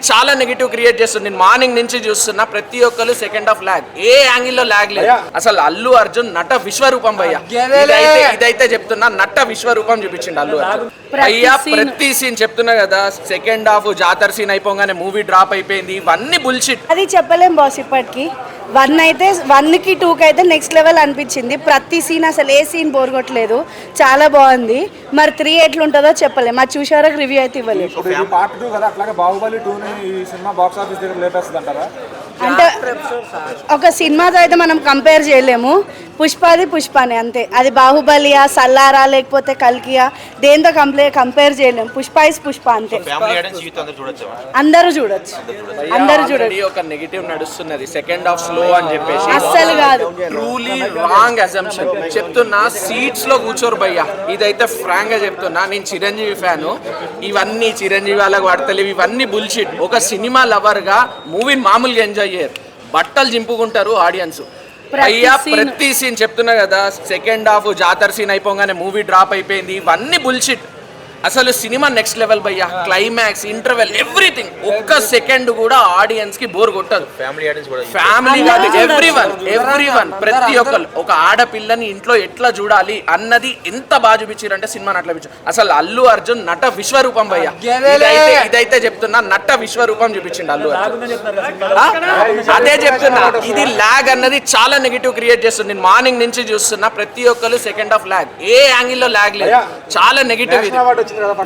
చాలా negative create చేస్తుంది. నేను మార్నింగ్ నుంచి చూస్తున్నా, ప్రతి ఒక్కరు సెకండ్ హాఫ్ లాగ్, ఏ యాంగిల్ లో లాగ్ లేదు. అసలు అల్లు అర్జున్ నట విశ్వరూపం భయ్యా. ఇదైతే చెప్తున్నా, నట విశ్వరూపం చూపించిండు అల్లు అర్జున్ భయ్యా. ప్రతి సీన్ చెప్తున్నా కదా, సెకండ్ హాఫ్ జాతర సీన్ అయిపోగానే మూవీ డ్రాప్ అయిపోయింది, ఇవన్నీ బుల్షిట్. అది చెప్పలేం బాస్. ఇప్పటికి 1కి 2కి అయితే నెక్స్ట్ లెవెల్ అనిపించింది. ప్రతి సీన్ అసలు ఏ సీన్ బోర్ కొట్టలేదు, చాలా బాగుంది. మరి 3 ఎట్లుంటుందో చెప్పలేము, అది చూసే వరకు రివ్యూ అయితే ఇవ్వలేదు. పార్ట్ 2 కదా, అట్లాగే బాహుబలి 2ని ఈ సినిమా బాక్స్ ఆఫీస్ దగ్గర లేపేస్తుంది అంటారా? అంటే ఒక సినిమాతో అయితే మనం కంపేర్ చేయలేము. పుష్పానే అంతే. అది బాహుబలియా, సల్లారా, లేకపోతే కల్కియా, దేంతో కంపేర్ చేయలేము. పుష్ప అంతే. అందరూ చూడొచ్చు. ఒక నెగిటివ్ నడుస్తున్నది, సెకండ్ హాఫ్ స్లో అని చెప్పేసి. అస్సలు కాదు, ట్రూలీ రాంగ్ అజంప్షన్. చెప్తున్నా, సీట్స్ లో కూర్చోరు భయ్యా. ఇదైతే ఫ్రాంక్ గా చెప్తున్నా, నేను చిరంజీవి ఫ్యాను. ఇవన్నీ చిరంజీవి వాళ్ళకి పడతలేవు, ఇవన్నీ బుల్షిట్. ఒక సినిమా లవర్ గా మూవీని మామూలుగా ఎంజాయ్ చేయరు, బట్టలు జింపుకుంటారు ఆడియన్స్. అయ్యా ప్రతి సీన్ చెప్తున్నా కదా, సెకండ్ హాఫ్ జాతర సీన్ అయిపోగానే మూవీ డ్రాప్ అయిపోయింది, ఇవన్నీ బుల్షిట్. అసలు సినిమా నెక్స్ట్ లెవెల్ భయ్యా. Climax, interval, everything. ఒక్క సెకండ్ కూడా ఆడియన్స్ కి బోర్ కొట్టదు. ఫ్యామిలీ కాదు, ఎవ్రీవన్ ప్రతి ఒక్కరు. ఒక ఆడపిల్లని ఇంట్లో ఎట్లా చూడాలి అన్నది ఎంత బాగా చూపించారంటే సినిమాని అట్లా చూపించారు. అసలు అల్లు అర్జున్ నట విశ్వరూపం భయ్యా. ఇదైతే చెప్తున్నా, నట విశ్వరూపం చూపించిండు అల్లు అర్జున్. అదే చెప్తున్నా, ఇది లాగ్ అన్నది చాలా నెగిటివ్ క్రియేట్ చేస్తుంది. నేను మార్నింగ్ నుంచి చూస్తున్నా, ప్రతి ఒక్కరు సెకండ్ హాఫ్ లాగ్, ఏ యాంగిల్ లో లాగ్ లేదు, చాలా నెగిటివ్. ఇది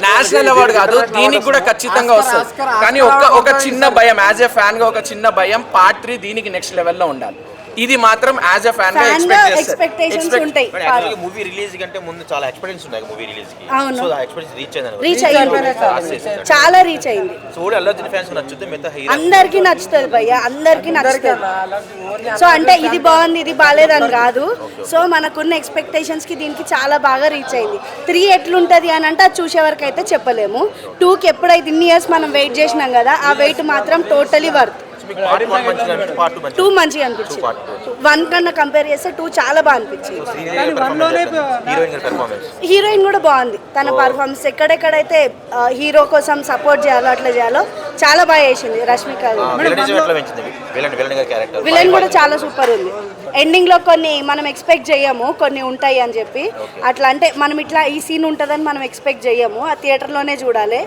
నేషనల్ అవార్డు కాదు, దీనికి కూడా ఖచ్చితంగా వస్తుంది. కానీ ఒక చిన్న భయం, యాజ్ ఎ ఫ్యాన్ గా ఒక చిన్న భయం, పార్ట్ 3 దీనికి నెక్స్ట్ లెవెల్ లో ఉండాలి. ఇది మాత్రం యాజ్ ఎ ఫ్యాన్ గా ఎక్స్పెక్టేషన్స్ ఉంటాయి. మూవీ రిలీజ్ కంటే ముందు చాలా ఎక్స్‌పెక్టేషన్స్ ఉన్నాయి మూవీ రిలీజ్ కి. సో ఆ ఎక్స్‌పెక్టేషన్స్ రీచ్ అయ్యింది, చాలా రీచ్ అయ్యింది. సో అల్లు అర్జున్ ఫ్యాన్స్ నచ్చుతే మిగతా హీరో అందరికీ నచ్చుతుంది భయ్యా, అందరికీ నచ్చుతుంది. సో అంటే ఇది బాగుంది, ఇది బాలేదని కాదు. సో మనకున్న ఎక్స్పెక్టేషన్స్ కి దీనికి చాలా బాగా రీచ్ అయింది. 3 ఎట్లుంటది అని అంటే అది చూసే వరకు అయితే చెప్పలేము. 2కి ఎప్పుడైతే ఇన్ని ఇయర్స్ మనం వెయిట్ చేసినాం కదా, ఆ వెయిట్ మాత్రం టోటలీ వర్త్. 2 మంచిగా అనిపించింది. 1 కన్నా కంపేర్ చేస్తే 2 చాలా బాగా అనిపించింది. హీరోయిన్ కూడా బాగుంది, తన పర్ఫార్మెన్స్ ఎక్కడెక్కడైతే హీరో కోసం సపోర్ట్ చేయాలో అట్లా చేయాలో చాలా బాగా చేసింది రష్మిక. విలన్ కూడా చాలా సూపర్ ఉంది. ఎండింగ్ లో కొన్ని మనం ఎక్స్పెక్ట్ చేయము, కొన్ని ఉంటాయి అని చెప్పి. అట్లా అంటే మనం ఇట్లా ఈ సీన్ ఉంటుందని మనం ఎక్స్పెక్ట్ చేయము, ఆ థియేటర్లోనే చూడాలి.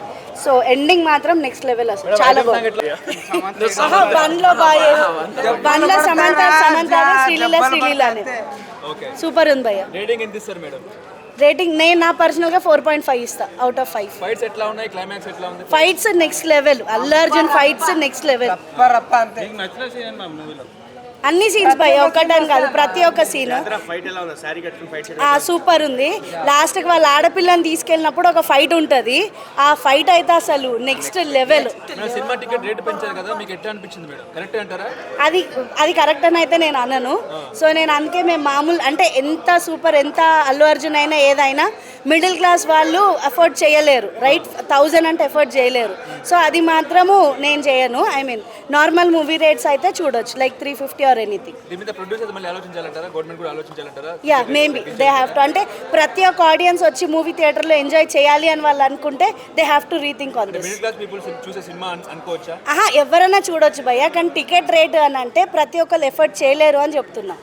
సో ఎండింగ్ మాత్రం నెక్స్ట్ లెవెల్ అసలు చాలా బాగుంది. బండ్లో సమంత శ్రీలీల సూపర్ ఉంది భయ్య. రేటింగ్ నేను నా పర్సనల్ గా 4.5 ఇస్తా అవుట్ ఆఫ్ 5. ఫైట్స్ ఎట్లా ఉన్నాయి, క్లైమాక్స్ ఎట్లా ఉంది? Fights next level, Allu Arjun fights next level. అన్ని సీన్స్ భయ్య, ఒక్కటని కాదు, ప్రతి ఒక్క సీన్ సూపర్ ఉంది. లాస్ట్ కి వాళ్ళ ఆడపిల్లని తీసుకెళ్ళినప్పుడు ఒక ఫైట్ ఉంటది, ఆ ఫైట్ అయితే అసలు next level. Cinema ticket rate పెంచారు కదా, మీకు ఎట్లా అనిపించింది మేడం? కరెక్ట్ అంటారా? అది కరెక్ట్ అని అయితే నేను అనను. సో నేను అందుకే మేము మామూలు అంటే ఎంత సూపర్, ఎంత అల్లు అర్జున్ అయినా ఏదైనా మిడిల్ క్లాస్ వాళ్ళు అఫోర్డ్ చేయలేరు, రైట్? 1000 అంటే ఎఫోర్డ్ చేయలేరు. సో అది మాత్రము నేను చేయను. I mean normal movie rates అయితే చూడొచ్చు, like 350 or anything. Yeah maybe they have to. అంటే ప్రతి ఒక్క ఆడియన్స్ వచ్చి మూవీ థియేటర్లో ఎంజాయ్ చేయాలి అని వాళ్ళు అనుకుంటే they have to rethink on this. ఎవరైనా చూడొచ్చు భయ్యా, కానీ టికెట్ రేట్ అని అంటే ప్రతి ఒక్కరు ఎఫర్ట్ చేయలేరు అని చెప్తున్నా.